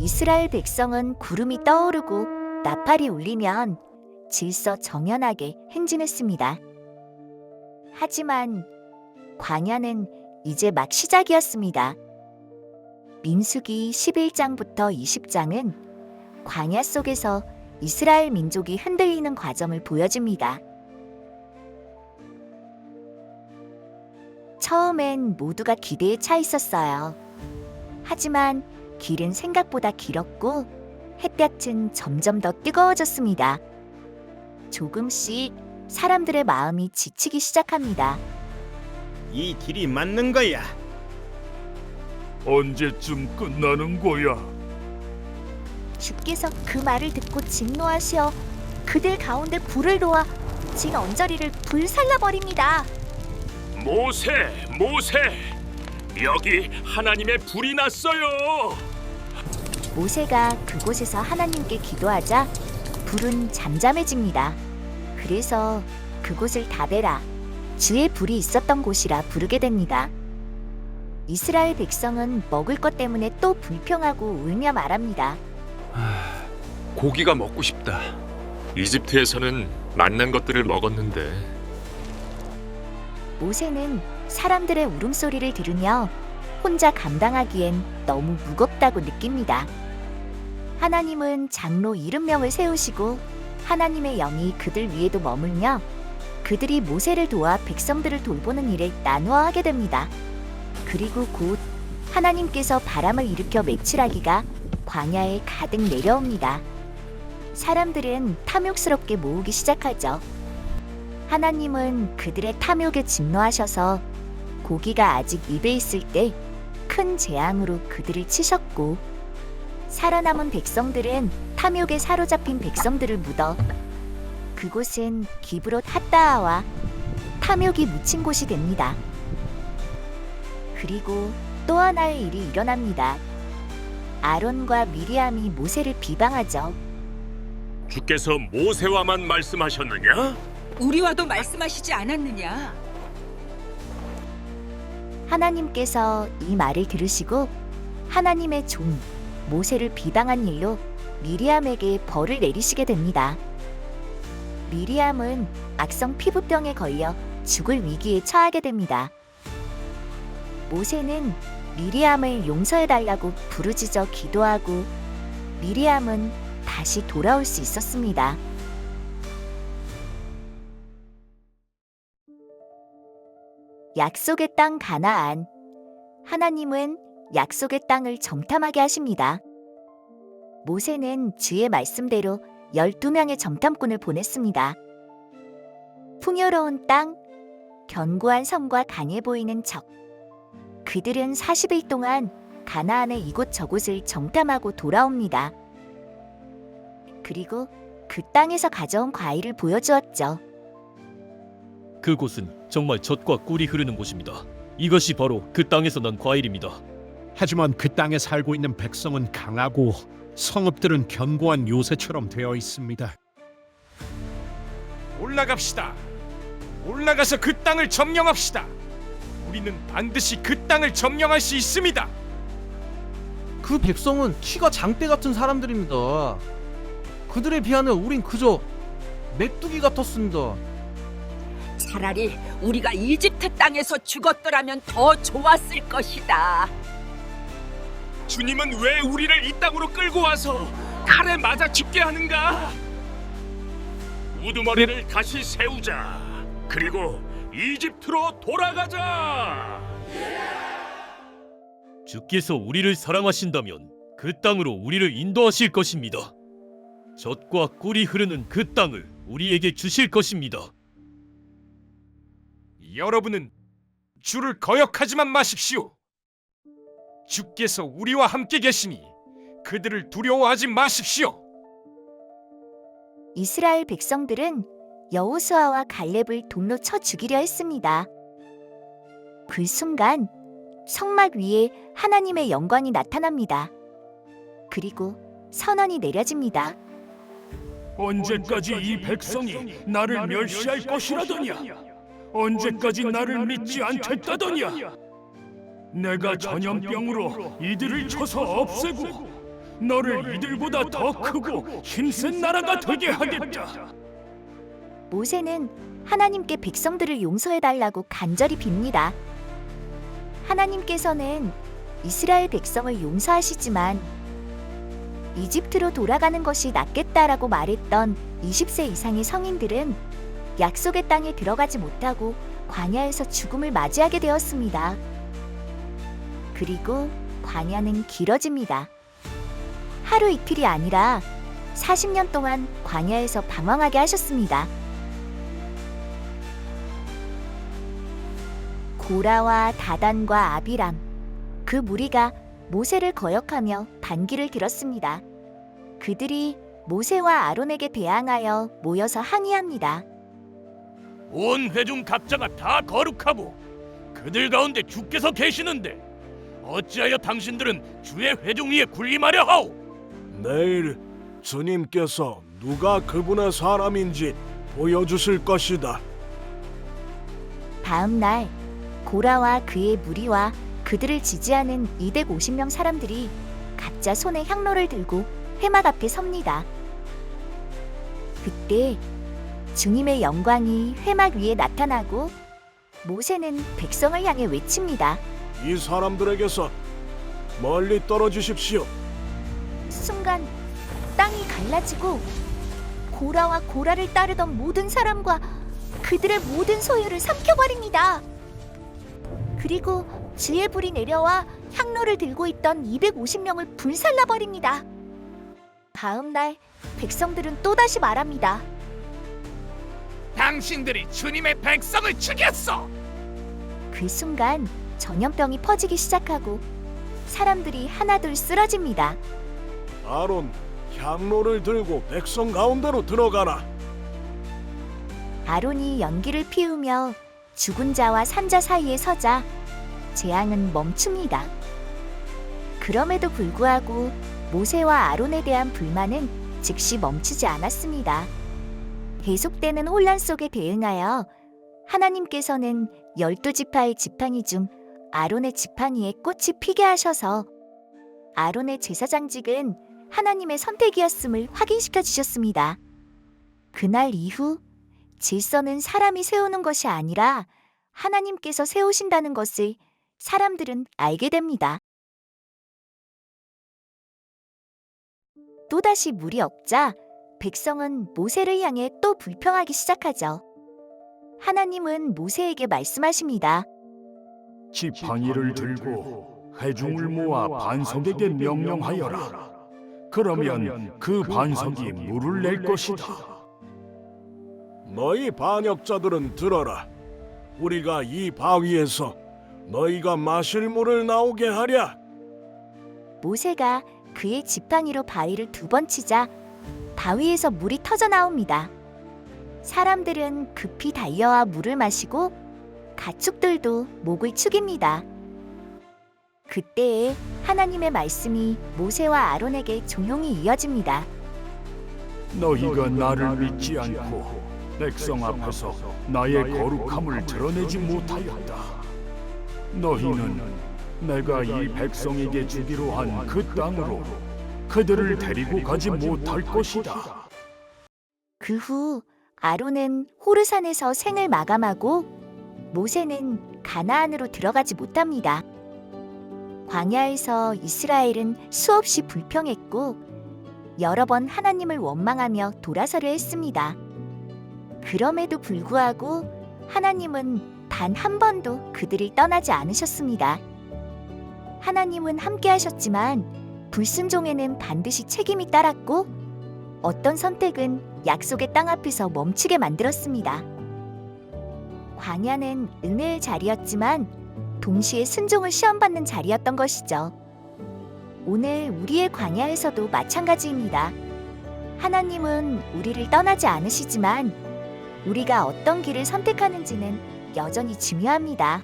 이스라엘 백성은 구름이 떠오르고 나팔이 울리면 질서 정연하게 행진했습니다. 하지만 광야는 이제 막 시작이었습니다. 민수기 11장부터 20장은 광야 속에서 이스라엘 민족이 흔들리는 과정을 보여줍니다. 처음엔 모두가 기대에 차 있었어요. 하지만 길은 생각보다 길었고 햇볕은 점점 더 뜨거워졌습니다. 조금씩 사람들의 마음이 지치기 시작합니다. 이 길이 맞는 거야. 언제쯤 끝나는 거야? 주께서 그 말을 듣고 진노하시어 그들 가운데 불을 놓아 진 언저리를 불살라버립니다. 모세, 여기 하나님의 불이 났어요. 모세가 그곳에서 하나님께 기도하자 불은 잠잠해집니다. 그래서 그곳을 다베라, 주의 불이 있었던 곳이라 부르게 됩니다. 이스라엘 백성은 먹을 것 때문에 또 불평하고 울며 말합니다. 고기가 먹고 싶다. 이집트에서는 맛난 것들을 먹었는데 모세는 사람들의 울음소리를 들으며 혼자 감당하기엔 너무 무겁다고 느낍니다. 하나님은 장로 70명을 세우시고 하나님의 영이 그들 위에도 머물며 그들이 모세를 도와 백성들을 돌보는 일을 나누어 하게 됩니다. 그리고 곧 하나님께서 바람을 일으켜 메추라기가 광야에 가득 내려옵니다. 사람들은 탐욕스럽게 모으기 시작하죠. 하나님은 그들의 탐욕에 진노하셔서 고기가 아직 입에 있을 때 큰 재앙으로 그들을 치셨고 살아남은 백성들은 탐욕에 사로잡힌 백성들을 묻어 그곳은 기브롯 핫다아와 탐욕이 묻힌 곳이 됩니다. 그리고 또 하나의 일이 일어납니다. 아론과 미리암이 모세를 비방하죠. 주께서 모세와만 말씀하셨느냐? 우리와도 말씀하시지 않았느냐? 하나님께서 이 말을 들으시고 하나님의 종 모세를 비방한 일로 미리암에게 벌을 내리시게 됩니다. 미리암은 악성 피부병에 걸려 죽을 위기에 처하게 됩니다. 모세는 미리암을 용서해달라고 부르짖어 기도하고 미리암은 다시 돌아올 수 있었습니다. 약속의 땅 가나안. 하나님은 약속의 땅을 정탐하게 하십니다. 모세는 주의 말씀대로 12명의 정탐꾼을 보냈습니다. 풍요로운 땅, 견고한 성과 강해 보이는 적. 그들은 40일 동안 가나안의 이곳저곳을 정탐하고 돌아옵니다. 그리고 그 땅에서 가져온 과일을 보여주었죠. 그곳은 정말 젖과 꿀이 흐르는 곳입니다. 이것이 바로 그 땅에서 난 과일입니다. 하지만 그 땅에 살고 있는 백성은 강하고 성읍들은 견고한 요새처럼 되어 있습니다. 올라갑시다. 올라가서 그 땅을 점령합시다. 우리는 반드시 그 땅을 점령할 수 있습니다. 그 백성은 키가 장대 같은 사람들입니다. 그들에 비하면 우린 그저 메뚜기 같았습니다. 차라리 우리가 이집트 땅에서 죽었더라면 더 좋았을 것이다. 주님은 왜 우리를 이 땅으로 끌고 와서 칼에 맞아 죽게 하는가? 우두머리를 다시 세우자. 그리고 이집트로 돌아가자. 주께서 우리를 사랑하신다면 그 땅으로 우리를 인도하실 것입니다. 젖과 꿀이 흐르는 그 땅을 우리에게 주실 것입니다. 여러분은 주를 거역하지만 마십시오. 주께서 우리와 함께 계시니 그들을 두려워하지 마십시오. 이스라엘 백성들은 여호수아와 갈렙을 돌로 쳐 죽이려 했습니다. 그 순간 성막 위에 하나님의 영광이 나타납니다. 그리고 선언이 내려집니다. 언제까지 이 백성이 나를 멸시할 것이라더냐? 언제까지 나를 믿지 않겠다더냐? 내가 전염병으로 이들을 쳐서 없애고 너를 이들보다 더 크고 힘센 나라가 되게 하겠다. 모세는 하나님께 백성들을 용서해달라고 간절히 빕니다. 하나님께서는 이스라엘 백성을 용서하시지만 이집트로 돌아가는 것이 낫겠다라고 말했던 20세 이상의 성인들은 약속의 땅에 들어가지 못하고 광야에서 죽음을 맞이하게 되었습니다. 그리고 광야는 길어집니다. 하루 이틀이 아니라 40년 동안 광야에서 방황하게 하셨습니다. 고라와 다단과 아비람, 그 무리가 모세를 거역하며 반기를 들었습니다. 그들이 모세와 아론에게 대항하여 모여서 항의합니다. 온 회중 각자가 다 거룩하고 그들 가운데 주께서 계시는데 어찌하여 당신들은 주의 회중 위에 군림하려 하오? 내일 주님께서 누가 그분의 사람인지 보여주실 것이다. 다음 날 고라와 그의 무리와 그들을 지지하는 250명 사람들이 각자 손에 향로를 들고 회막 앞에 섭니다. 그때 주님의 영광이 회막 위에 나타나고 모세는 백성을 향해 외칩니다. 이 사람들에게서 멀리 떨어지십시오. 순간 땅이 갈라지고 고라와 고라를 따르던 모든 사람과 그들의 모든 소유를 삼켜버립니다. 그리고 주의 불이 내려와 향로를 들고 있던 250명을 불살라버립니다. 다음 날 백성들은 또다시 말합니다. 당신들이 주님의 백성을 죽였어. 그 순간 전염병이 퍼지기 시작하고 사람들이 하나둘 쓰러집니다. 아론, 향로를 들고 백성 가운데로 들어가라. 아론이 연기를 피우며 죽은 자와 산 자 사이에 서자 재앙은 멈춥니다. 그럼에도 불구하고 모세와 아론에 대한 불만은 즉시 멈추지 않았습니다. 계속되는 혼란 속에 대응하여 하나님께서는 12지파의 지팡이 중 아론의 지팡이에 꽃이 피게 하셔서 아론의 제사장직은 하나님의 선택이었음을 확인시켜 주셨습니다. 그날 이후 질서는 사람이 세우는 것이 아니라 하나님께서 세우신다는 것을 사람들은 알게 됩니다. 또다시 물이 없자 백성은 모세를 향해 또 불평하기 시작하죠. 하나님은 모세에게 말씀하십니다. 지팡이를 들고 회중을 모아 반석에게 명령하여라. 그러면 그 반석이 물을 낼 것이다. 너희 반역자들은 들어라. 우리가 이 바위에서 너희가 마실 물을 나오게 하랴. 모세가 그의 지팡이로 바위를 2번 치자 바위에서 물이 터져 나옵니다. 사람들은 급히 달려와 물을 마시고 가축들도 목을 축입니다. 그때에 하나님의 말씀이 모세와 아론에게 조용히 이어집니다. 너희가 나를 믿지 않고 백성 앞에서 나의 거룩함을 드러내지 못하였다. 너희는 내가 이 백성에게 주기로 한 그 땅으로 그들을 데리고 가지 못할 것이다. 그 후 아론은 호르산에서 생을 마감하고 모세는 가나안으로 들어가지 못합니다. 광야에서 이스라엘은 수없이 불평했고 여러 번 하나님을 원망하며 돌아서려 했습니다. 그럼에도 불구하고 하나님은 단 한 번도 그들을 떠나지 않으셨습니다. 하나님은 함께 하셨지만 불순종에는 반드시 책임이 따랐고 어떤 선택은 약속의 땅 앞에서 멈추게 만들었습니다. 광야는 은혜의 자리였지만 동시에 순종을 시험받는 자리였던 것이죠. 오늘 우리의 광야에서도 마찬가지입니다. 하나님은 우리를 떠나지 않으시지만 우리가 어떤 길을 선택하는지는 여전히 중요합니다.